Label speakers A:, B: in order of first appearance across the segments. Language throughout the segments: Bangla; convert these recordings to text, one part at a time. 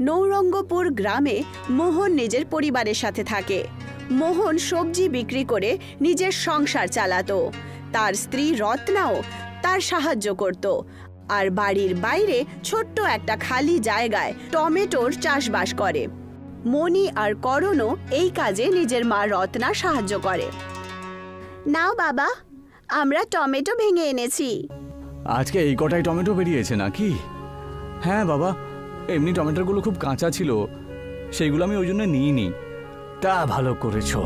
A: নৌরঙ্গপুর গ্রামে মোহন নিজের পরিবারের সাথে থাকে। মোহন সবজি বিক্রি করে নিজের সংসার চালাতো। তার স্ত্রী রত্নাও তার সাহায্য করত আর বাড়ির বাইরে ছোট্ট একটা খালি জায়গায় টমেটোর চাষবাস করে। মণি আর করণও এই কাজে নিজের মা রত্না সাহায্য করে। নাও বাবা, আমরা টমেটো ভেঙে এনেছি।
B: আজকে এই কটাই টমেটো বেরিয়েছে নাকি? হ্যাঁ বাবা, এমনি টমেটোগুলো খুব কাঁচা ছিল, সেইগুলো আমি ওই জন্য নিইনি। তা ভালো করেছো।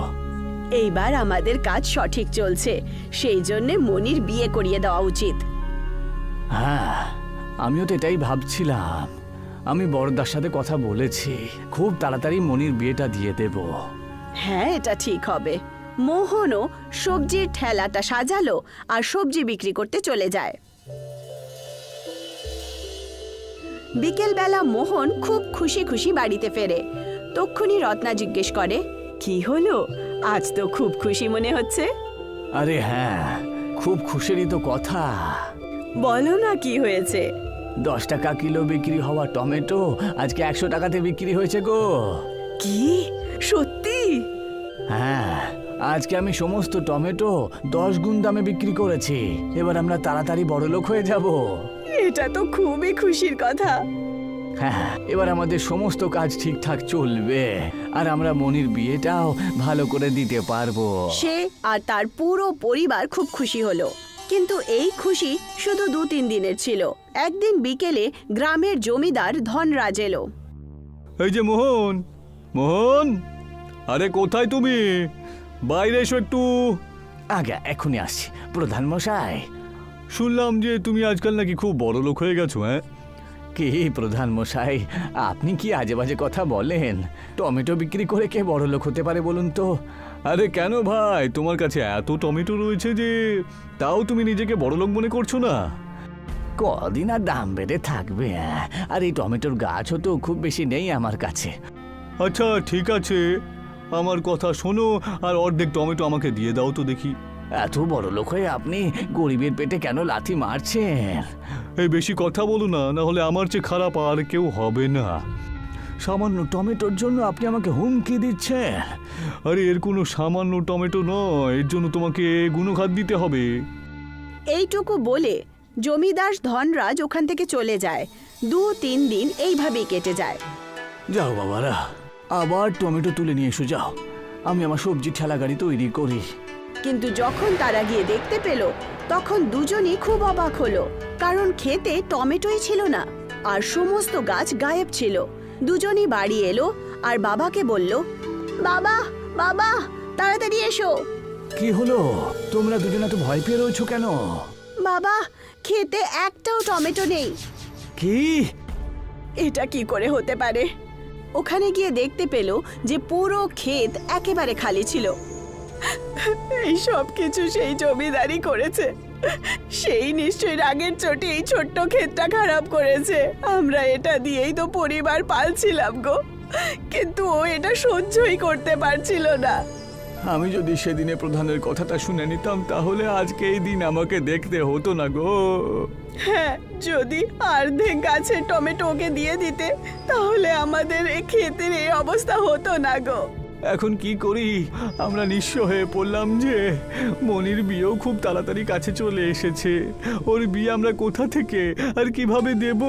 A: এইবার আমাদের কাজ সঠিক চলছে, সেই জন্যে মনির বিয়ে করিয়ে দেওয়া উচিত।
B: হ্যাঁ, আমিও তো এটাই ভাবছিলাম। আমি বড়দার সাথে কথা বলেছি, খুব তাড়াতাড়ি মনির বিয়েটা দিয়ে দেব।
A: হ্যাঁ, এটা ঠিক হবে। মোহনও সবজির ঠেলাটা সাজালো আর সবজি বিক্রি করতে চলে যায়। বিকেলবেলা মোহন খুব খুশি খুশি বাড়িতে ফেরে। তক্ষুনি রত্না জিজ্ঞেস করে, কি হলো, আজ তো খুব খুশি মনে হচ্ছে।
B: আরে হ্যাঁ, খুব খুশিরই তো কথা।
A: বলো না কি হয়েছে।
B: 10 টাকা কিলো বিক্রি হওয়া টমেটো আজকে 100 টাকাতে বিক্রি হয়েছে গো।
A: কি, সত্যি?
B: হ্যাঁ, আজকে আমি সমস্ত টমেটো 10 গুণ দামে বিক্রি করেছি। এবার আমরা তাড়াতাড়ি বড়লোক হয়ে যাব।
A: এটা তো খুবই খুশির কথা।
B: হ্যাঁ, এবার আমাদের সমস্ত কাজ ঠিকঠাক চলবে আর আমরা মনির বিয়েটাও ভালো করে দিতে পারবো।
A: সে আর তার পুরো পরিবার খুব খুশি হলো। কিন্তু এই খুশি শুধু 2-3 দিনের ছিল। একদিন বিকেলে গ্রামের জমিদার ধনরাজ এলো।
C: এই যে মোহন, মোহন, আরে কোথায় তুমি? বাইরে এসো একটু।
B: আগে এখনই আসছি প্রধান মশাই।
C: শুনলাম যে তুমি আজকাল নাকি খুব বড় লোক হয়ে গেছো। হ্যাঁ,
B: কি প্রধান মশাই, আপনি কি আজে বাজে কথা বলেন? টমেটো বিক্রি করে কে বড় লোক হতে পারে বলুন তো?
C: আরে কেন ভাই, তোমার কাছে এত টমেটো রয়েছে যে তাও তুমি নিজেকে বড় লোক মনে করছো না?
B: কদিন আর দাম বেড়ে থাকবে, আর এই টমেটোর গাছও তো খুব বেশি নেই আমার কাছে।
C: আচ্ছা ঠিক আছে, আমার কথা শোনো আর অর্ধেক টমেটো আমাকে দিয়ে দাও তো দেখি।
B: এত বড় লোক হয়ে আপনি গরিবের পেটে কেন লাথি মারছেন?
C: এই বেশি কথা বলো না, না হলে আমার চেয়ে খারাপ আর কেউ হবে না।
B: সামান্য টমেটোর জন্য আপনি আমাকে হুমকি দিচ্ছেন?
C: আরে এর কোনো সামান্য টমেটো নয়, এর জন্য তোমাকে গুণখাত দিতে হবে।
A: এইটুকু বলে জমিদার ধনরাজ ওখান থেকে চলে যায়। 2-3 দিন এইভাবেই কেটে যায়।
B: যাও বাবারা, আবার টমেটো তুলে নিয়ে এসো যাও, আমি আমার সবজি ঠেলা গাড়ি তৈরি করি।
A: কিন্তু যখন তারা গিয়ে দেখতে পেল, তখন দুজনই খুব অবাক হলো, কারণ খেতে টমেটোই ছিল না আর সমস্ত গাছ গায়েব ছিল। দুজনই বাড়ি এলো আর বাবাকে বলল, বাবা, বাবা, তাড়াতাড়ি এসো।
B: কি হলো, তোমরা দুজনে তো ভয় পেয়ে রয়েছো কেন?
A: বাবা, খেতে একটাও টমেটো নেই।
B: কি?
A: এটা কি করে হতে পারে? ওখানে গিয়ে দেখতে পেল যে পুরো ক্ষেত একেবারে খালি ছিল। এই সব কিছু সেই জমিদারই করেছে। সেই নিশ্চয়ই রাগের চোটে এই ছোট্ট ক্ষেতটা খারাপ করেছে। আমরা এটা দিয়েই তো পরিবার পালছিলাম গো, কিন্তু ও এটা সহ্যই করতে পারছিল না।
C: আমি যদি সেদিনে প্রধানের কথাটা শুনে নিতাম তাহলে আজকে এই দিন আমাকে দেখতে হতো না গো।
A: হ্যাঁ, যদি অর্ধেক গাছের টমেটো ওকে দিয়ে দিতে তাহলে আমাদের এই ক্ষেতের এই অবস্থা হতো না গো।
C: এখন কি করি, আমরা নিঃস্ব হয়ে পড়লাম যে। মনির বিয়েও খুব তাড়াতাড়ি কাছে চলে এসেছে, ওর বিয়ে আমরা কোথা থেকে আর কিভাবে দেব?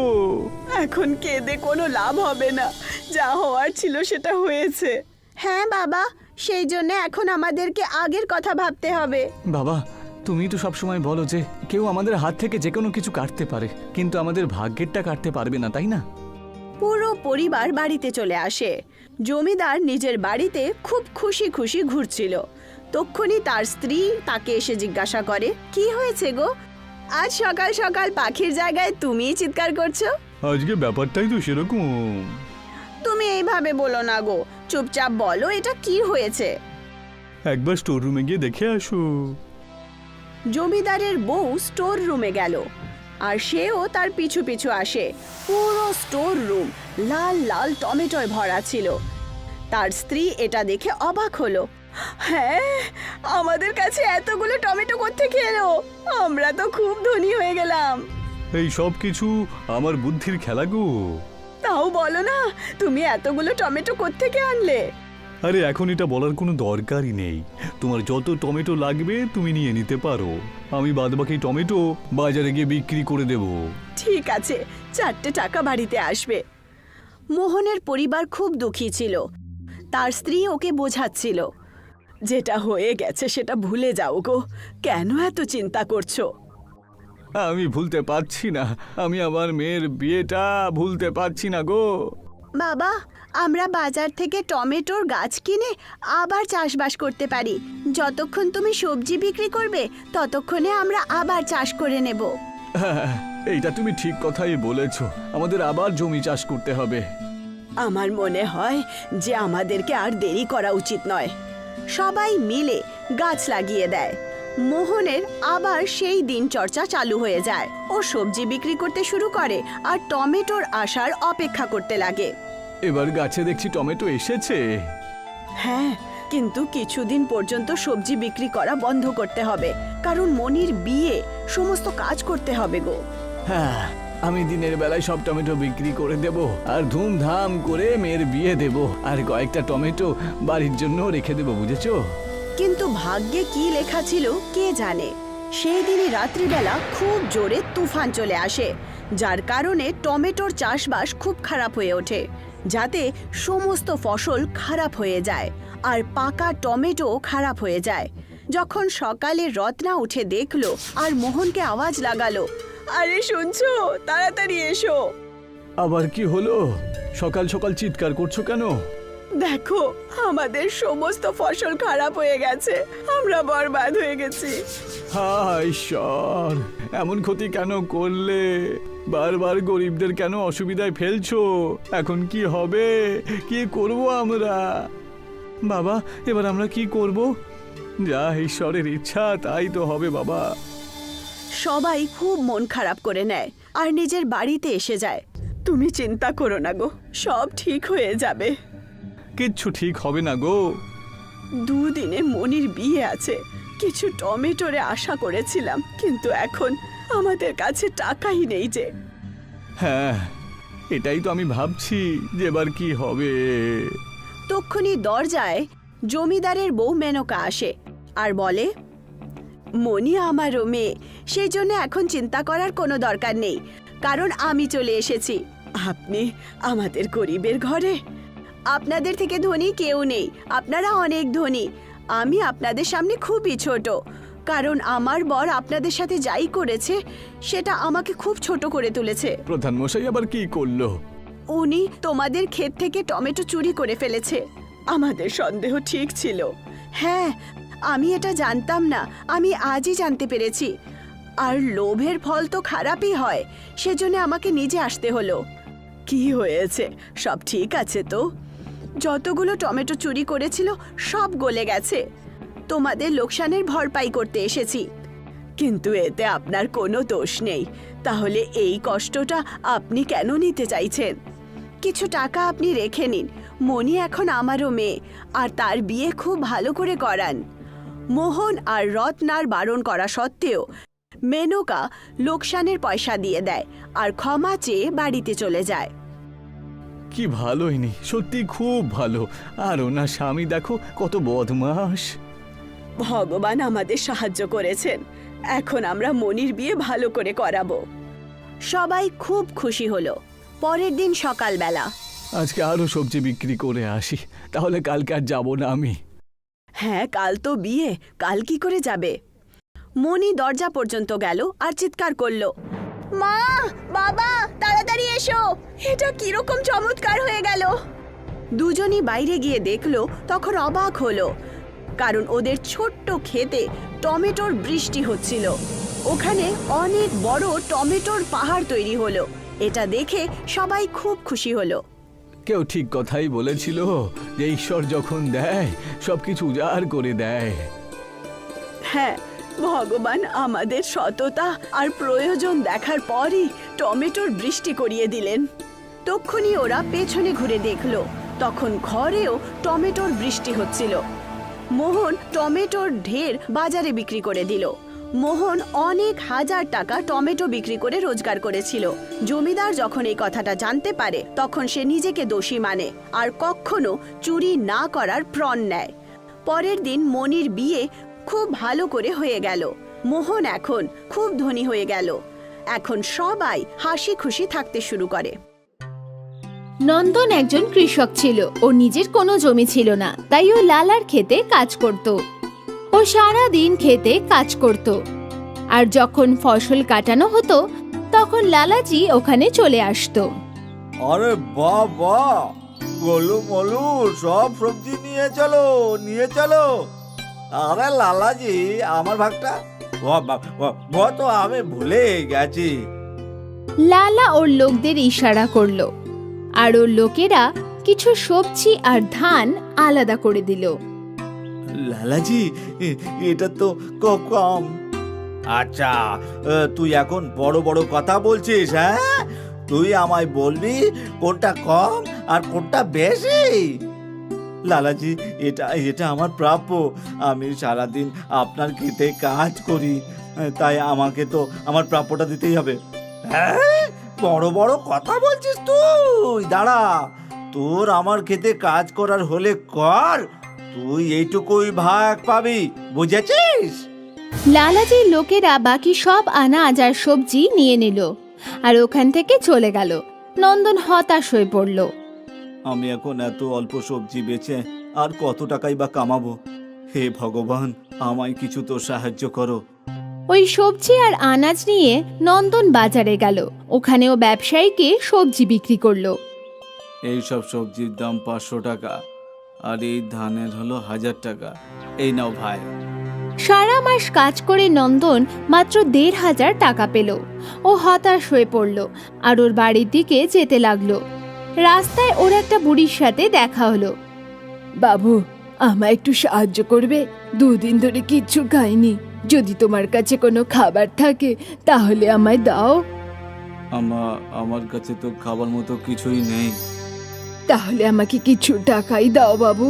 A: এখন কেঁদে কোনো লাভ হবে না, যা হওয়ার ছিল সেটা হয়েছে। হ্যাঁ বাবা, সেই জন্য এখন আমাদেরকে আগের কথা ভাবতে হবে।
C: বাবা, তুমি তো সবসময় বলো যে কেউ আমাদের হাত থেকে যে কোনো কিছু কাটতে পারে, কিন্তু আমাদের ভাগ্যেরটা কাটতে পারবে না, তাই না?
A: পুরো পরিবার বাড়িতে চলে আসে। জমিদার নিজের বাড়িতে খুব খুশি খুশি ঘুরছিল। তক্ষুনি তার স্ত্রী তাকে এসে জিজ্ঞাসা করে, কি হয়েছে গো, আজ সকাল সকাল পাখির জায়গায় তুমিই চিৎকার করছো?
C: আজকে ব্যাপারটাই তো সেরকম।
A: তুমি এইভাবে বলো না গো, চুপচাপ বলো এটা কি হয়েছে।
C: একবার স্টোর রুমে গিয়ে দেখে আসো।
A: জমিদারের বউ স্টোর রুমে গেল আর সেও তার পিছু পিছু আসে। পুরো স্টোর রুম লাল লাল টমেটোয় ভরা ছিল। তার স্ত্রী এটা দেখে অবাক হলো। হ্যাঁ, আমাদের কাছে এতগুলো টমেটো কোত্থেকে এলো? আমরা তো খুব ধনী হয়ে গেলাম।
C: এই সব কিছু আমার বুদ্ধির খেলা গো।
A: তাও বলো না, তুমি এতগুলো টমেটো কোত্থেকে আনলে?
C: আরে এখন এটা বলার কোনো দরকারই নেই। তোমার যত টমেটো লাগবে তুমি নিয়ে নিতে পারো। আমি বাদবাকি টমেটো বাজারে গিয়ে বিক্রি করে দেব।
A: ঠিক আছে, 4টে টাকা বাড়িতে আসবে। মোহনের পরিবার খুব দুঃখী ছিল। তার স্ত্রী ওকে বোঝাচ্ছিল, যেটা হয়ে গেছে সেটা ভুলে যাও গো, কেন এত চিন্তা করছো?
C: আমি ভুলতে পারছি না, আমি আমার মেয়ের বিয়েটা ভুলতে পারছি না গো।
A: বাবা, আমরা বাজার থেকে টমেটোর গাছ কিনে আবার চাষবাস করতে পারি। যতক্ষণ তুমি সবজি বিক্রি করবে ততক্ষণে আমরা আবার চাষ করে নেব।
C: হ্যাঁ, এইটা তুমি ঠিক কথাই বলেছো, আমাদের আবার জমি চাষ করতে হবে।
A: আমার মনে হয় যে আমাদেরকে আর দেরি করা উচিত নয়। সবাই মিলে গাছ লাগিয়ে দেয়। মোহনের আবার সেই দিনচর্চা চালু হয়ে যায়। ও সবজি বিক্রি করতে শুরু করে আর টমেটোর আসার অপেক্ষা করতে লাগে।
C: এবার গাছে দেখছি টমেটো এসেছে।
A: হ্যাঁ, কিন্তু কিছুদিন পর্যন্ত সবজি বিক্রি করা বন্ধ করতে হবে, কারণ মনির বিয়ে, সমস্ত কাজ করতে হবে গো।
B: হ্যাঁ, আমি দিনের বেলায় সব টমেটো বিক্রি করে দেব আর ধুমধাম করে মেয়ের বিয়ে দেব, আর কয়েকটা টমেটো বাড়ির জন্য রেখে দেব, বুঝেছো?
A: কিন্তু ভাগ্যে কি লেখা ছিল কে জানে। সেই দিনই রাত্রিবেলা খুব জোরে তুফান চলে আসে, যার কারণে টমেটোর চাষবাস খুব খারাপ হয়ে ওঠে, যাতে সমস্ত ফসল খারাপ হয়ে যায় আর পাকা টমেটো খারাপ হয়ে যায়। যখন সকালে রত্না উঠে দেখলো আর মোহনকে আওয়াজ লাগালো, আরে শুনছো, তাড়াতাড়ি এসো।
B: আবার কি হলো? সকাল সকাল চিৎকার করছো কেন?
A: দেখো, আমাদের সমস্ত ফসল খারাপ হয়ে গেছে, আমরা বরবাদ হয়ে গেছি।
B: হায় ঈশ্বর, এমন ক্ষতি কেন করলে? বারবার গরিবদের কেন অসুবিধায় ফেলছো? এখন কি হবে? কি করব আমরা? বাবা, এবার আমরা কি করব? যা ঈশ্বরের ইচ্ছা তাই তো হবে বাবা।
A: সবাই খুব মন খারাপ করে নেয় আর নিজের বাড়িতে এসে যায়। তুমি চিন্তা করো না গো, সব ঠিক হয়ে যাবে।
B: কিচ্ছু ঠিক হবে না গো।
A: 2 দিনে মনির বিয়ে আছে। কিছু টমেটোরে আশা করেছিলাম, কিন্তু এখন আমাদের কাছে টাকাই নেই যে।
B: হ্যাঁ, এটাই তো আমি ভাবছি যে এবার কি হবে।
A: তক্ষুনি দরজায় জমিদারের বউ মেনকা আসে আর বলে, মনি আমারও মেয়ে, সেই জন্য এখন চিন্তা করার কোনো দরকার নেই, কারণ আমি চলে এসেছি। আপনি আমাদের গরিবের ঘরে, আপনাদের থেকে ধনী কেউ নেই, আপনারা অনেক ধনী। আমি আপনাদের সামনে খুবই ছোট, কারণ আমার বর আপনাদের সাথে যাই করেছে সেটা আমাকে খুব ছোট করে তুলেছে।
B: প্রধান মশাই আবার কি করলো?
A: উনি তোমাদের ক্ষেত থেকে টমেটো চুরি করে ফেলেছে। আমাদের সন্দেহ ঠিক ছিল। হ্যাঁ, আমি এটা জানতাম না, আমি আজই জানতে পেরেছি। আর লোভের ফল তো খারাপই হয়, সেজন্য আমাকে নিজে আসতে হলো। কি হয়েছে, সব ঠিক আছে তো? যতগুলো টমেটো চুরি করেছিল সব গলে গেছে। তোমাদের লোকসানের ভরপাই করতে এসেছি, কিন্তু এতে আপনার কোনো দোষ নেই। তাহলে এই কষ্টটা আপনি কেন নিতে চাইছেন? কিছু টাকা আপনি রেখে নিন। মনি এখন আমারও মেয়ে, আর তার বিয়ে খুব ভালো করে করান। মোহন আর রত্নার বারণ করা সত্ত্বেও মেনকা লোকসানের পয়সা দিয়ে দেয় আর ক্ষমা চেয়ে বাড়িতে চলে যায়।
B: কি ভালো ইনি, সত্যি খুব ভালো। আর ওনার স্বামী দেখো কত বদমাস।
A: ভগবান আমাদের সাহায্য করেছেন, এখন আমরা মনির বিয়ে ভালো করে করাবো। সবাই খুব খুশি হলো। পরের দিন সকালবেলা,
B: আজকে আরো সবজি বিক্রি করে আসি, তাহলে কালকে আর যাবো না আমি।
A: হ্যাঁ, কাল তো বিয়ে, কাল কি করে যাবে? মনি দরজা পর্যন্ত গেল আর চিৎকার করলো, মা, বাবা, তাড়াতাড়ি এসো, এটা কিরকম চমৎকার হয়ে গেল। দুজনই বাইরে গিয়ে দেখলো, তখন অবাক হলো, কারণ ওদের ছোট্ট ক্ষেতে টমেটোর বৃষ্টি হচ্ছিল। ওখানে অনেক বড় টমেটোর পাহাড় তৈরি হলো। এটা দেখে সবাই খুব খুশি হলো।
B: কেউ ঠিক কথাই বলেছিল যে ঈশ্বর যখন দেয় সবকিছু উজাড় করে দেয়।
A: হ্যাঁ, ভগবান আমাদের সততা আর প্রয়োজন দেখার পরই টমেটোর বৃষ্টি করিয়ে দিলেন। তক্ষুনি ওরা পেছনে ঘুরে দেখলো, তখন ঘরেও টমেটোর বৃষ্টি হচ্ছিল। মোহন টমেটোর ঢের বাজারে বিক্রি করে দিল। মোহন অনেক হাজার টাকা টমেটো বিক্রি করে রোজগার করেছিল। জমিদার যখন এই কথাটা জানতে পারে তখন সে নিজেকে দোষী মানে আর কখনো চুরি না করার প্রণ নেয়। পরের দিন মনির বিয়ে খুব ভালো করে হয়ে গেল। মোহন এখন খুব ধনী হয়ে গেল। এখন সবাই হাসি খুশি থাকতে শুরু করে।
D: নন্দন একজন কৃষক ছিল। ও নিজের কোনো জমি ছিল না, তাই ও লালার ক্ষেতে কাজ করত। ও সারা দিন ক্ষেতে কাজ করত, আর যখন ফসল কাটানো হতো তখন লালাজি ওখানে চলে আসতো।
E: আরে বাহ বাহ, গোলু মলু সব সবজি নিয়ে চলো, নিয়ে চলো। আরে লালাজি, আমার ভাগটা তো আমি ভুলে গেছি।
D: লালা ওর লোকদের ইশারা করলো, আর ওর লোকেরা কিছু সবজি আর ধান আলাদা করে দিল।
E: লালাজি, এটা তো কম। আচ্ছা, তুই এখন বড় বড় কথা বলছিস? হ্যাঁ, তুই আমায় বলবি কোনটা কম আর কোনটা বেশি। লালাজি, এটা আমার প্রাপ্য। আমি সারাদিন আপনার খেতে কাজ করি, তাই আমাকে তো আমার প্রাপ্যটা দিতেই হবে। হ্যাঁ, বড় বড় কথা বলছিস তুই? দাঁড়া, তোর আমার খেতে কাজ করার হলে কর, তুই এইটুকুই ভাগ পাবি, বুঝেছিস?
D: লালাজির লোকেরা বাকি সব আনাজ আর সবজি নিয়ে নিল আর ওখান থেকে চলে গেল। নন্দন হতাশ হয়ে পড়ল।
E: আমি এখন এত অল্প সবজি বেচে আর কত টাকাই বা কামাবো? হে ভগবান, আমায় কিছু তো সাহায্য করো।
D: ওই সবজি আর আনাজ নিয়ে নন্দন বাজারে গেল। ওখানেও ব্যবসায়ীকে সবজি বিক্রি করলো।
E: এই সব সবজির দাম 500 টাকা, আর এই ধানের হলো 1000 টাকা। এই নাও ভাই।
D: সারা মাস কাজ করে নন্দন মাত্র 1500 টাকা পেল। ও হতাশ হয়ে পড়ল আর ওর বাড়ির দিকে যেতে লাগলো। রাস্তায় ওর একটা বুড়ির সাথে দেখা হলো।
F: বাবু, আমায় একটু সাহায্য করবে? 2 দিন ধরে কিচ্ছু খাইনি। যদি তোমার কাছে কোনো খাবার থাকে তাহলে আমায় দাও।
E: আমার কাছে তো খাবার মতো কিছুই নেই।
F: তাহলে আমাকে কিছু টাকাই দাও বাবু,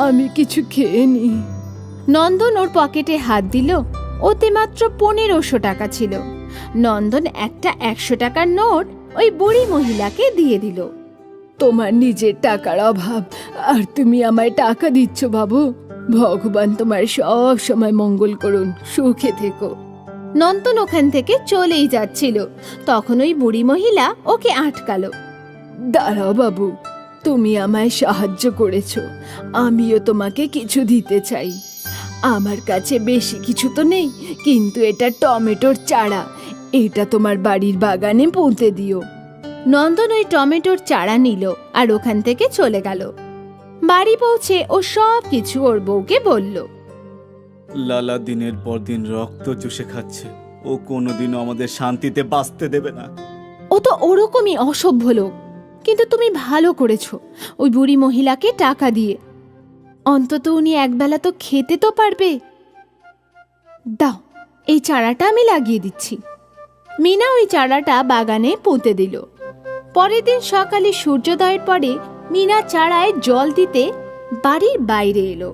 F: আমি কিছু খেয়ে নি।
D: নন্দন ওর পকেটে হাত দিল। ওতে মাত্র 1500 টাকা ছিল। নন্দন একটা 100 টাকার নোট ওই বুড়ি মহিলাকে দিয়ে দিল।
F: তোমার নিজের টাকার অভাব আর তুমি আমায় টাকা দিচ্ছ বাবু। ভগবান তোমার সব সময় মঙ্গল করুন, সুখে থেকো।
D: নন্দন ওখান থেকে চলেই যাচ্ছিল, তখন ওই বুড়ি মহিলা ওকে আটকালো।
F: দাঁড়াও বাবু, তুমি আমায় সাহায্য করেছো, আমিও তোমাকে কিছু দিতে চাই। আমার কাছে বেশি কিছু তো নেই, কিন্তু এটা টমেটোর চারা। এটা তোমার বাড়ির বাগানে পুঁতে দিও।
D: নন্দন ওই টমেটোর চারা নিল আর ওখান থেকে চলে গেল। বাড়ি পৌঁছে ও সব কিছু ওর বউকে বলল।
E: লালা দিনের পর দিন রক্ত চুষে খাচ্ছে, ও কোনোদিনও আমাদের শান্তিতে বাঁচতে দেবে না।
D: ও তো ওরকমই অসভ্য লোক, কিন্তু তুমি ভালো করেছো ওই বুড়ি মহিলাকে টাকা দিয়ে। অন্তত উনি একবেলা তো খেতে তো পারবে। দাও, এই চারাটা আমি লাগিয়ে দিচ্ছি। মিনা ওই চারাটা বাগানে পুঁতে দিল। পরের দিন সকালে সূর্যোদয়ের পরে মিনা চারায় জল দিতে বাড়ির বাইরে এলো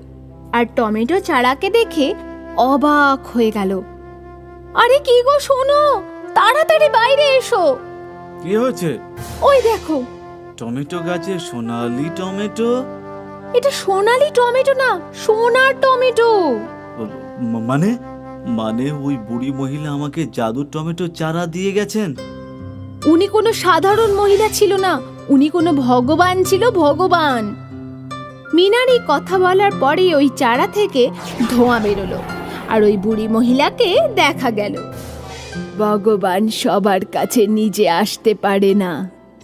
D: আর টমেটো চারাকে দেখে অবাক হয়ে গেল। আরে কি গো, শোনো, তাড়াতাড়ি বাইরে এসো।
E: কি হয়েছে?
D: ওই দেখো,
E: টমেটো গাছে সোনালি টমেটো।
D: এটা সোনালি টমেটো না, সোনার টমেটো।
E: মানে ওই বুড়ি মহিলা আমাকে জাদুর টমেটো চারা দিয়ে গেছেন?
D: উনি কোনো সাধারণ মহিলা ছিল না, উনি কোনো ভগবান ছিল, ভগবান। মিনার এই কথা বলার পরে ওই চারা থেকে ধোঁয়া বেরোলো আর ওই বুড়ি মহিলাকে দেখা গেল।
F: ভগবান সবার কাছে নিজে আসতে পারে না,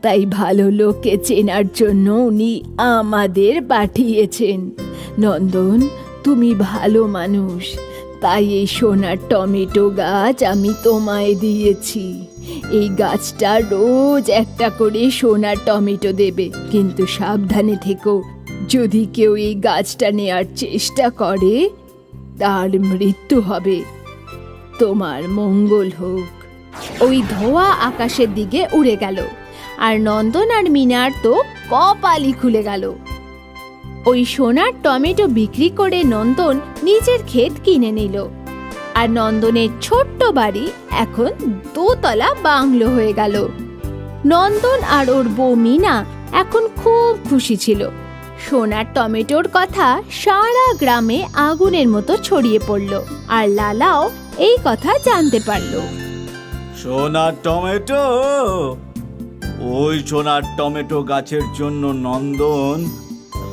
F: তাই ভালো লোককে চেনার জন্য উনি আমাদের পাঠিয়েছেন। নন্দন, তুমি ভালো মানুষ, তাই এই সোনার টমেটো গাছ আমি তোমায় দিয়েছি। এই গাছটা রোজ একটা করে সোনার টমেটো দেবে, কিন্তু সাবধানে থেকো। যদি কেউ এই গাছটা নেয়ার চেষ্টা করে তার মৃত্যু হবে। তোমার মঙ্গল হোক।
D: ওই ধোঁয়া আকাশের দিকে উড়ে গেল আর নন্দন আর মিনার তো কপালই খুলে গেল। ওই সোনার টমেটো বিক্রি করে নন্দন নিজের ক্ষেত কিনে নিল আর নন্দনের ছোট্ট বাড়ি এখন দোতলা বাংলো হয়ে গেল। নন্দন আর ওর বউ মিনা এখন খুব খুশি ছিল। সোনার টমেটোর কথা সারা গ্রামে আগুনের মতো ছড়িয়ে পড়ল, আর লালাও এই কথা জানতে পারল।
E: সোনার টমেটো, ওই সোনার টমেটো গাছের জন্য নন্দন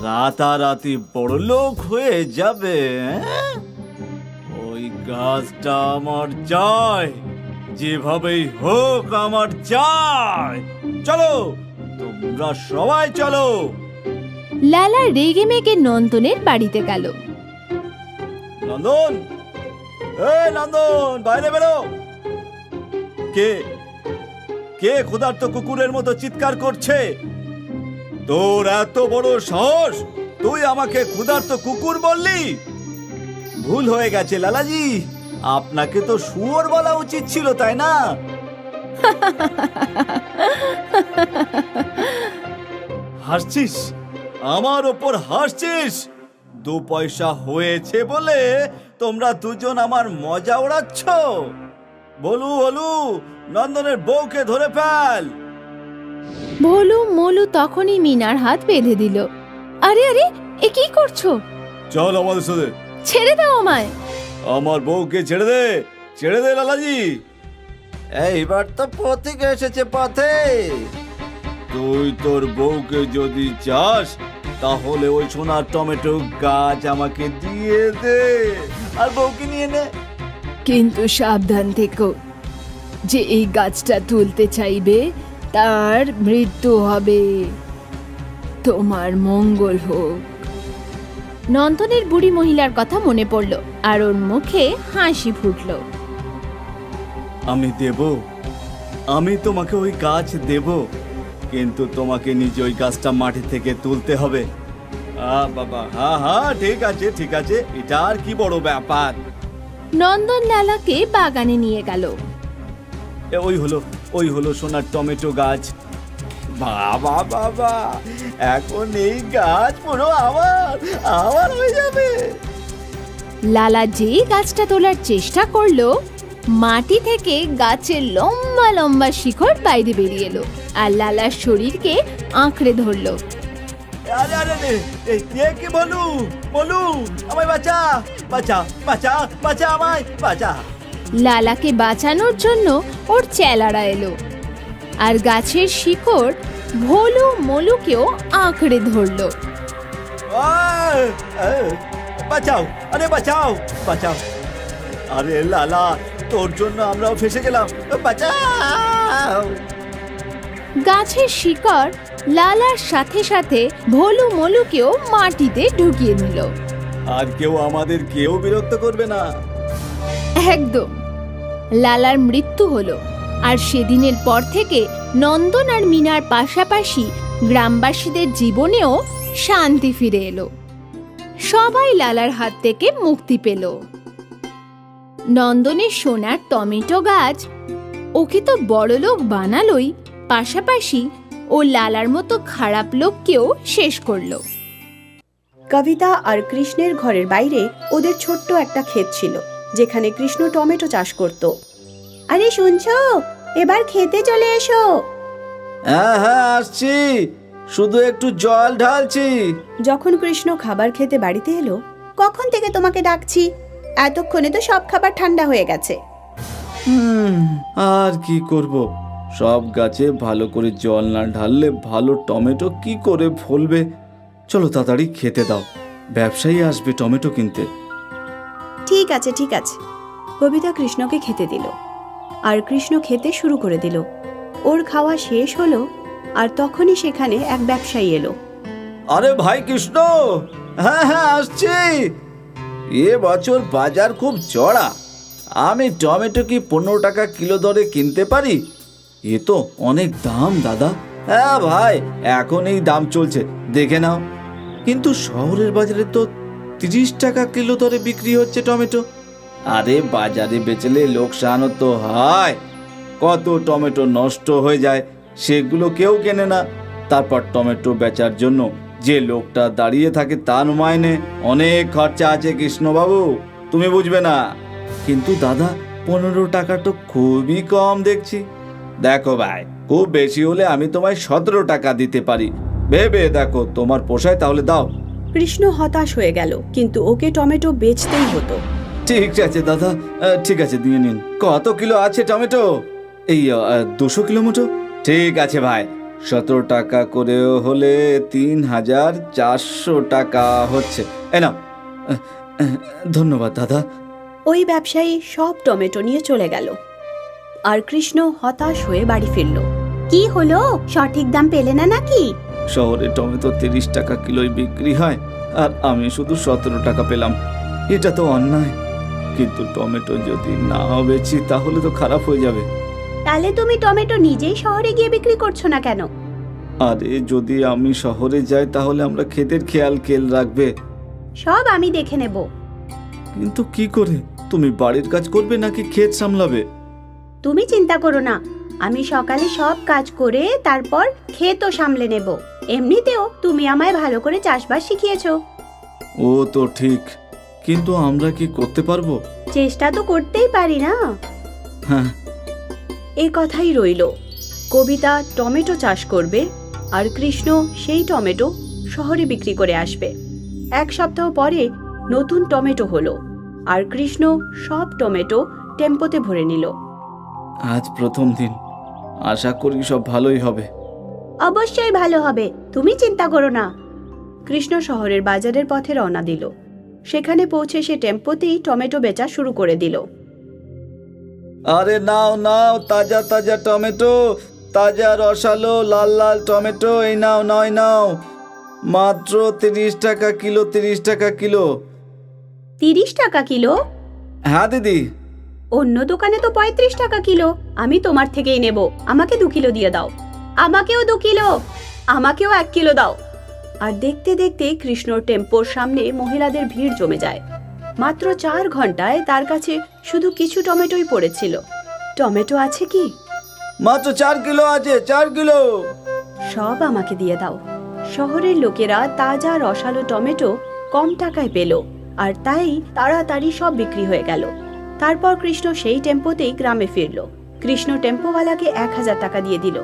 E: রাতারাতি বড়লোক হয়ে যাবে। ওই গাছটা আমার চাই, যেভাবেই হোক আমার চাই। চলো, তোমরা সবাই চলো।
D: লালা রেগে মেগে নন্দনের বাড়িতে গেল।
E: নন্দন, এই নন্দন, বাইরে বেরো। কে কে ক্ষুধার্ত কুকুরের মতো চিৎকার করছে? তোর এত বড় সাহস, তুই আমাকে ক্ষুধার্ত কুকুর বললি? ভুল হয়ে গেছে লালাজি, আপনাকে তো শুয়োর বলা উচিত ছিল, তাই না? হাসছিস, আমার ওপর হাসছিস? 2 পয়সা হয়েছে বলে তোমরা দুজন আমার মজা ওড়াচ্ছ? বলু বলু, নন্দনের বউকে ধরে ফেল।
D: ভোলু মোলু তখনই মিনার হাত বেঁধে দিল। আরে আরে, এ কি করছো?
E: চল আমাদের সাথে।
D: ছেড়ে দাও আমায়।
E: আমার বউকে ছেড়ে দে, ছেড়ে দে লালাজি। এইবার তো পথিক এসেছে পথে। তুই তোর বউকে যদি চাস, তাহলে ওই সোনার টমেটো গাছ আমাকে দিয়ে দে, আর বউকে নিয়ে নে।
F: কিন্তু সাবধান থেকো, যে এই গাছটা তুলতে চাইবে তার মৃত্যু হবে। তোমার মঙ্গল হোক।
D: নন্দনের বুড়ি মহিলার কথা মনে পড়ল, আর ওর মুখে হাসি ফুটল।
E: আমি দেব, আমি তোমাকে ওই গাছ দেব, কিন্তু তোমাকে নিজে ওই গাছটা মাটি থেকে তুলতে হবে। বাবা, হ্যাঁ হ্যাঁ, ঠিক আছে ঠিক আছে, এটা আর কি বড় ব্যাপার।
D: নন্দন লালাকে বাগানে নিয়ে গেল।
E: ওই হলো সোনার টমেটো গাছ। বাবা বাবা, এখন এই গাছ পুরো আমার আমার হয়ে যাবে।
D: লালা যেই গাছটা তোলার চেষ্টা করলো, মাটি থেকে গাছের লম্বা লম্বা শিকড় বাইরে বেরিয়ে এলো, আর লালার শরীরকে আঁকড়ে ধরলো।
E: আরে আরে রে, এ কি বলু বলু, আমায় বাঁচা বাঁচা বাঁচা বাঁচা, আমায় বাঁচা।
D: লালাকে বাঁচানোর জন্য ওর চেলারা এলো, আর গাছের শিকড় ভোলু মলুকেও আঁকড়ে ধরলো।
E: বাঁচাও, আরে বাঁচাও বাঁচাও। আরে লালা, তোর জন্য আমরাও ফেসে গেলাম, বাঁচাও।
D: গাছের শিকড় লালার সাথে সাথে ভোলু মলুকেও মাটিতে ঢুকিয়ে নিল।
E: আর কেউ আমাদের কেউ বিরক্ত করবে না।
D: একদম। লালার মৃত্যু হলো, আর সেদিনের পর থেকে নন্দন আর মিনার পাশাপাশি গ্রামবাসীদের জীবনেও শান্তি ফিরে এলো। সবাই লালার হাত থেকে মুক্তি পেল। নন্দনের সোনার টমেটো গাছ ওকে তো বড়লোক বানালোই, পাশাপাশি ও লালার মতো খারাপ লোককেও শেষ করলো।
A: কবিতা আর কৃষ্ণের ঘরের বাইরে ওদের ছোট্ট একটা ক্ষেত ছিল, যেখানে কৃষ্ণ টমেটো চাষ করত। আরে শুনছো, এবার খেতে চলে এসো।
E: হ্যাঁ হ্যাঁ, আসছি, শুধু একটু জল ঢালছি।
A: যখন কৃষ্ণ খাবার খেতে বাড়িতে এলো, কখন থেকে তোমাকে ডাকছি, এতক্ষণে তো সব খাবার ঠান্ডা হয়ে গেছে।
E: আর কি করব, সব গাছে ভালো করে জল না ঢাললে ভালো টমেটো কি করে ফলবে। চলো তাড়াতাড়ি খেতে দাও, ব্যবসায়ী আসবে টমেটো কিনতে।
A: ঠিক আছে ঠিক আছে। কবিতা কৃষ্ণকে খেতে দিল, আর কৃষ্ণ খেতে শুরু করে দিল। ওর খাওয়া শেষ হলো, আর তখনই সেখানে এক ব্যবসায়ী এলো।
E: আরে ভাই কৃষ্ণ, হ্যাঁ হ্যাঁ আসছি। এ বছর বাজার খুব চড়া, আমি টমেটো কি 15 টাকা কিলো দরে কিনতে পারি? এ তো অনেক দাম দাদা। হ্যাঁ ভাই, এখন এই দাম চলছে, দেখে নাও। কিন্তু শহরের বাজারে তো 30 টাকা কিলো দরে বিক্রি হচ্ছে টমেটো। আরে বাজারে বেচলে লোকসানও তো হয়, কত টমেটো নষ্ট হয়ে যায়, সেগুলো কেউ কেনে না। তারপর টমেটো বেচার জন্য যে লোকটা দাঁড়িয়ে থাকে তার মাইনে অনেক খরচা আছে কৃষ্ণবাবু, তুমি বুঝবে না। কিন্তু দাদা 15 টাকা তো খুবই কম দেখছি। দেখো ভাই, খুব বেশি হলে আমি তোমায় 17 টাকা দিতে পারি। ভেবে দেখো, তোমার পোষায় তাহলে দাও।
A: কৃষ্ণ হতাশ হয়ে গেল, কিন্তু ওকে টমেটো বেচতেই হতো।
E: ঠিক আছে দাদা, ঠিক আছে, দিয়ে নিন। কত কিলো আছে টমেটো? এই 200 কিলো মতো। ঠিক আছে ভাই, 17 টাকা করেও হলে 3400 টাকা হচ্ছে। এ নাও। ধন্যবাদ দাদা।
A: ওই ব্যবসায়ী সব টমেটো নিয়ে চলে গেল, আর কৃষ্ণ হতাশ হয়ে বাড়ি ফিরল। কি হলো, সঠিক দাম পেলে না নাকি?
E: শহরে টমেটো 30 টাকা কিলোই বিক্রি হয়, আর আমি শুধু 17 টাকা পেলাম। এটা তো অন্যায়। কিন্তু টমেটো যদি না বেচি তাহলে তো খারাপ হয়ে যাবে।
A: তাহলে তুমি টমেটো নিজেই শহরে গিয়ে বিক্রি করছো না কেন?
E: আরে যদি আমি শহরে যাই তাহলে আমরা ক্ষেতের খেয়াল রাখবে।
A: সব আমি দেখে নেব।
E: কিন্তু কি করে? তুমি বাড়ির কাজ করবে নাকি ক্ষেত সামলাবে?
A: তুমি চিন্তা করো না, আমি সকালে সব কাজ করে তারপর ক্ষেতও সামলে নেব। এমনিতেও তুমি আমায় ভালো করে চাষবাস শিখিয়েছো।
E: ও তো ঠিক, কিন্তু আমরা কি করতে পারবো?
A: চেষ্টা তো করতেই পারি না।
E: হ্যাঁ।
A: এই কথাই রইল। কবিতা টমেটো চাষ করবে, আর কৃষ্ণ সেই টমেটো শহরে বিক্রি করে আসবে। 1 সপ্তাহ পরে নতুন টমেটো হলো, আর কৃষ্ণ সব টমেটো টেম্পোতে ভরে নিল।
E: আজ প্রথম দিন, আশা করি সব ভালোই হবে।
A: অবশ্যই ভালো হবে, তুমি চিন্তা করো না। কৃষ্ণ শহরের বাজারের পথে রওনা দিল। সেখানে পৌঁছে সে টেম্পোতেই টমেটো বেচা শুরু করে দিল।
E: আরে নাও নাও, তাজা তাজা টমেটো, তাজা রসালো লাল লাল টমেটো, এই নাও নয় নাও। মাত্র 30 টাকা কিলো, 30 টাকা কিলো।
A: 30 টাকা কিলো?
E: হ্যাঁ দিদি।
A: অন্য দোকানে তো 35 টাকা কিলো। আমি তোমার থেকেই নেব। আমাকে 2 কিলো দিয়ে দাও। আমাকেও 2 কিলো। আমাকেও 1 কিলো দাও। আর দেখতে দেখতে কৃষ্ণর টেম্পোর সামনে মহিলাদের ভিড় জমে যায়। মাত্র 4 ঘন্টায় তার কাছে শুধু কিছু টমেটোই পড়েছিল। টমেটো আছে কি?
E: মাত্র 4 কিলো আছে, 4 কিলো।
A: সব আমাকে দিয়ে দাও। শহরের লোকেরা তাজা রসালো টমেটো কম টাকায় পেল, আর তাই তাড়াতাড়ি সব বিক্রি হয়ে গেল। তারপর কৃষ্ণ সেই টেম্পোতেই গ্রামে ফিরল। কৃষ্ণ টেম্পোওয়ালাকে 1000 টাকা দিয়ে দিল।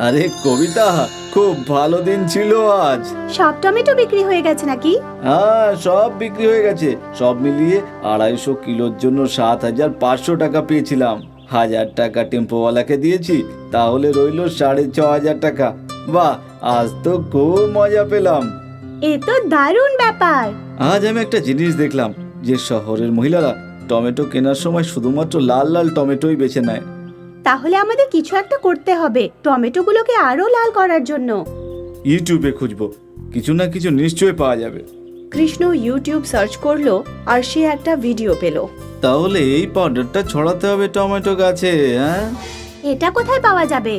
E: আরে কবিতা, খুব ভালো দিন ছিল আজ।
A: সব টমেটো বিক্রি হয়ে গেছে নাকি?
E: হ্যাঁ, সব বিক্রি হয়ে গেছে। সব মিলিয়ে 250 কিলোর জন্য 7500 টাকা পেয়েছিলাম। 1000 টাকা টেম্পোওয়ালাকে দিয়েছি, তাহলে রইল 6500 টাকা। বাহ, আজ তো খুব মজা পেলাম।
A: এ তো দারুণ ব্যাপার।
E: আজ আমি একটা জিনিস দেখলাম, যে শহরের মহিলারা টমেটো কেনার সময় শুধুমাত্র লাল লাল টমেটোই বেছে নেয়।
A: তাহলে আমাদের কিছু একটা করতে হবে টমেটোগুলোকে আরো লাল করার জন্য।
E: ইউটিউবে খুঁজবো, কিছু না কিছু নিশ্চয়ই পাওয়া যাবে।
A: কৃষ্ণ ইউটিউব সার্চ করলো, আর সে একটা ভিডিও পেল।
E: তাহলে এই পাউডারটা ছড়াতে হবে টমেটো গাছে। হ্যাঁ,
A: এটা কোথায় পাওয়া যাবে?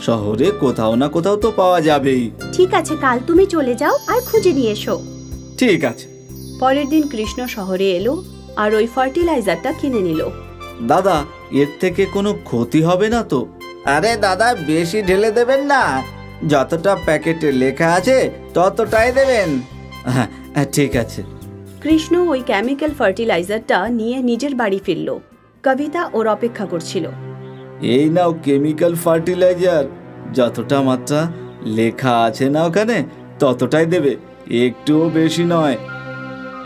E: শহরে কোথাও না কোথাও তো পাওয়া যাবেই।
A: ঠিক আছে, কাল তুমি চলে যাও আর খুঁজে নিয়ে এসো।
E: ঠিক আছে।
A: পরের দিন কৃষ্ণ শহরে এলো, আর ওই ফার্টিলাইজারটা কিনে নিল।
E: দাদা, এর থেকে কোনো ক্ষতি হবে না তো? আরে দাদা, বেশি ঢেলে দেবেন না। যতটা প্যাকেটে লেখা আছে ততটাই দেবেন। হ্যাঁ, ঠিক আছে।
A: কৃষ্ণ ওই কেমিক্যাল ফার্টিলাইজারটা নিয়ে নিজের বাড়ি ফিরল। কবিতা ওর অপেক্ষা করছিল।
E: এই নাও কেমিক্যাল ফার্টিলাইজার। যতটা মাত্রা লেখা আছে না ওখানে, ততটাই দেবে, একটুও বেশি নয়।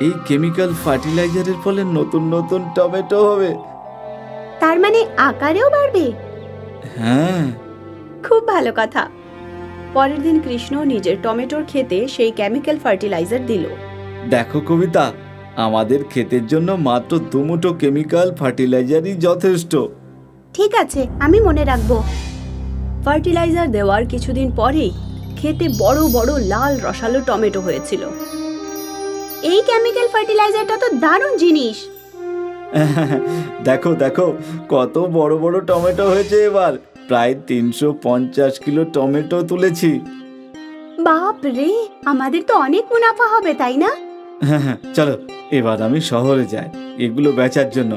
E: এই কেমিক্যাল ফার্টিলাইজারের ফলে নতুন নতুন টমেটো হবে।
A: তার মানে আকারেও বাড়বে?
E: হ্যাঁ।
A: খুব ভালো কথা। পরের দিন কৃষ্ণ নিজের টমেটোর ক্ষেতে সেই কেমিক্যাল ফার্টিলাইজার দিল।
E: দেখো কবিতা, আমাদের ক্ষেতের জন্য মাত্র 2 মুঠো কেমিক্যাল ফার্টিলাইজারই যথেষ্ট।
A: ঠিক আছে, আমি মনে রাখবো। ফার্টিলাইজার দেওয়ার কিছুদিন পরেই ক্ষেতে বড় বড় লাল রসালো টমেটো হয়েছিল। এই কেমিক্যাল ফার্টিলাইজারটা তো দারুণ জিনিস।
E: দেখো দেখো, কত বড় বড় টমেটো হয়েছে এবার। প্রায় 350 কিলো টমেটো তুলেছি।
A: বাপ রে, আমাদের তো অনেক মুনাফা হবে, তাই না?
E: চলো, এবার আমি শহরে যাই এগুলো বেচার জন্য।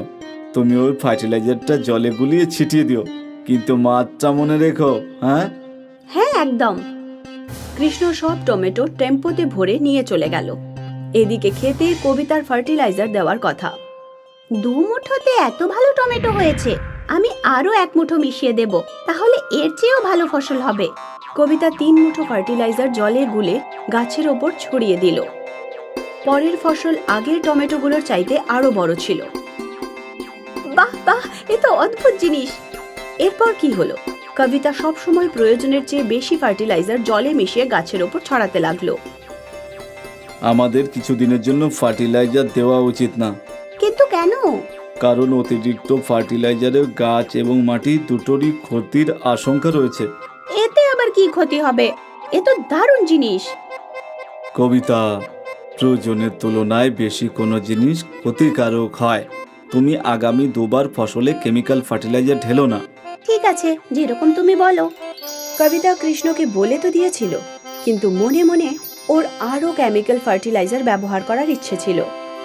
E: তুমি ওই ফার্টিলাইজারটা জলে গুলিয়ে ছিটিয়ে দিও, কিন্তু মাত্রা মনে রেখো। হ্যাঁ
A: হ্যাঁ, একদম। কৃষ্ণ সব টমেটো টেম্পোতে ভরে নিয়ে চলে গেল। এদিকে খেতে কবিতার ফার্টিলাইজার দেওয়ার কথা। মুঠোতে এত ভালো টমেটো হয়েছে, আমি আরো 1 মুঠো মিশিয়ে দেব, তাহলে এর চেয়েও ভালো ফসল হবে। কবিতা 3 মুঠো ফার্টিলাইজার জলে গুলে গাছের ওপর ছড়িয়ে দিল। পরের ফসল আগের টমেটোগুলোর চাইতে আরো বড় ছিল। বাহ বাহ, এ তো অদ্ভুত জিনিস। এরপর কি হলো? কবিতা সব সময় প্রয়োজনের চেয়ে বেশি ফার্টিলাইজার জলে মিশিয়ে গাছের ওপর ছড়াতে লাগলো।
E: আমাদের কিছুদিনের জন্য ফার্টিলাইজার দেওয়া উচিত না,
A: কিন্তু কেন?
E: কারণ অতিরিক্ত ফার্টিলাইজারে গাছ এবং মাটি দুটোরই ক্ষতির আশঙ্কা রয়েছে।
A: এতে আবার কি ক্ষতি হবে? এ তো দারুণ জিনিস।
E: কবিতা, প্রয়োজনের তুলনায় বেশি কোনো জিনিস ক্ষতিকারক হয়। তুমি আগামী 2 বার ফসলে কেমিক্যাল ফার্টিলাইজার ঢেলো না।
A: ঠিক আছে, যেরকম তুমি বলো। কবিতা কৃষ্ণকে বলে তো দিয়েছিল, কিন্তু মনে মনে ওর আরো কেমিক্যাল ফার্টিলাইজার ব্যবহার করার ইচ্ছে ছিল।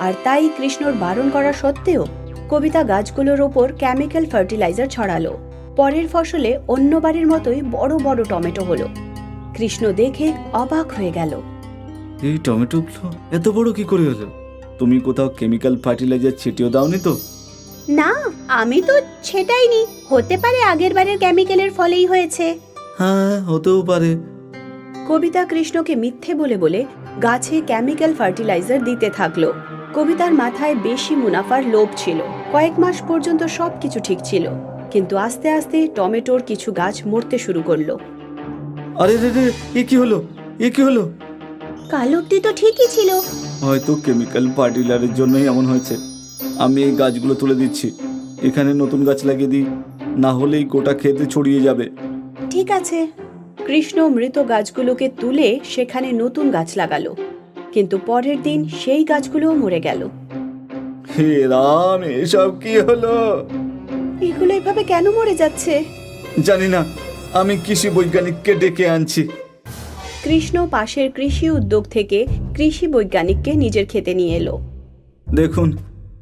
A: আর তাই কৃষ্ণর বারণ করা সত্ত্বেও কবিতা গাছগুলোর ওপর কেমিক্যাল ফার্টিলাইজার ছড়ালো। পরের ফসলে অন্যবারের মতোই বড় বড় টমেটো হলো। কৃষ্ণ দেখে অবাক হয়ে গেল।
E: এই টমেটোগুলো এত বড় কি করে হলো? তুমি কোথাও কেমিক্যাল ফার্টিলাইজার ছিটিয়ে দাওনি তো?
A: না, আমি তো সেটাইনি। হতে পারে আগের বারের কেমিক্যালের ফলেই হয়েছে।
E: হ্যাঁ, হতেও পারে।
A: কবিতা কৃষ্ণকে মিথ্যে বলে বলে গাছে কেমিক্যাল ফার্টিলাইজার দিতে থাকলো। কবিতার মাথায় বেশি মুনাফার লোভ ছিল। কয়েক মাস পর্যন্ত সবকিছু ঠিক ছিল, কিন্তু আস্তে আস্তে টমেটোর কিছু গাছ মরতে শুরু করলো।
E: আরে রে রে, এ কি হলো? এ কি হলো?
A: কাল অব্দি তো ঠিকই ছিল।
E: হয়তো কেমিক্যাল ফার্টিলাইজারের জন্যই এমন হয়েছে। আমি এই গাছগুলো তুলে দিচ্ছি, এখানে নতুন গাছ লাগিয়ে দিই, না হলে এই গোটা খেতে ছড়িয়ে যাবে।
A: ঠিক আছে। কৃষ্ণ মৃত গাছগুলোকে তুলে সেখানে নতুন গাছ লাগালো, কিন্তু পরের দিন সেই গাছগুলোও মরে গেল।
E: হে রাম, এসব কি হলো?
A: এগুলো এভাবে কেন মরে যাচ্ছে?
E: জানি না, আমি কৃষি বৈজ্ঞানিককে ডেকে আনছি।
A: কৃষ্ণ পাশের কৃষি উদ্যোগ থেকে কৃষি বৈজ্ঞানিককে নিজের খেতে নিয়ে এলো।
E: দেখুন,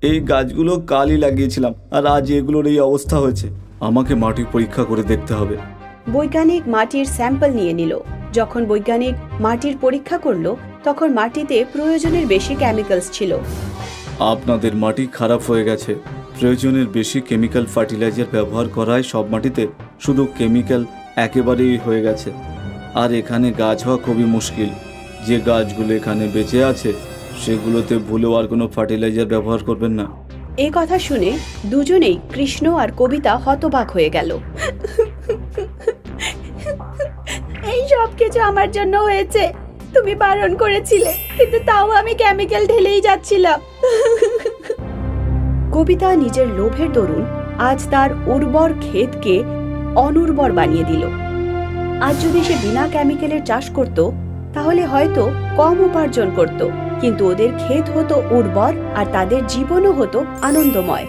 E: এই গাছগুলো কালই লাগিয়েছিলাম আর আজ এগুলোর এই অবস্থা হয়েছে। আমাকে মাটি পরীক্ষা করে দেখতে হবে।
A: বৈজ্ঞানিক মাটির স্যাম্পল নিয়ে নিল। যখন বৈজ্ঞানিক মাটির পরীক্ষা করলো, তখন মাটিতে প্রয়োজনের বেশি কেমিক্যালস ছিল।
E: আপনাদের মাটি খারাপ হয়ে গেছে। প্রয়োজনের বেশি কেমিক্যাল ফার্টিলাইজার ব্যবহার করায় সব মাটিতে শুধু কেমিক্যাল একেবারেই হয়ে গেছে। আর এখানে গাছ হওয়া খুবই মুশকিল। যে গাছগুলো এখানে বেঁচে আছে সেগুলোতে ভুলেও আর কোনো ফার্টিলাইজার ব্যবহার করবেন না।
A: এই কথা শুনে দুজনেই, কৃষ্ণ আর কবিতা, হতবাক হয়ে গেল। এই সব কিছু আমার জন্য হয়েছে। তুমি বারণ করেছিলে, কিন্তু তাও আমি কেমিক্যাল ঢেলেই যাচ্ছিলাম। কবিতা নিজের লোভের দরুন আজ তার উর্বর ক্ষেতকে অনুর্বর বানিয়ে দিল। আজ যদি সে বিনা কেমিক্যালের চাষ করত, তাহলে হয়তো কম উপার্জন করত, কিন্তু ওদের ক্ষেত হতো উর্বর আর তাদের জীবনও হতো আনন্দময়।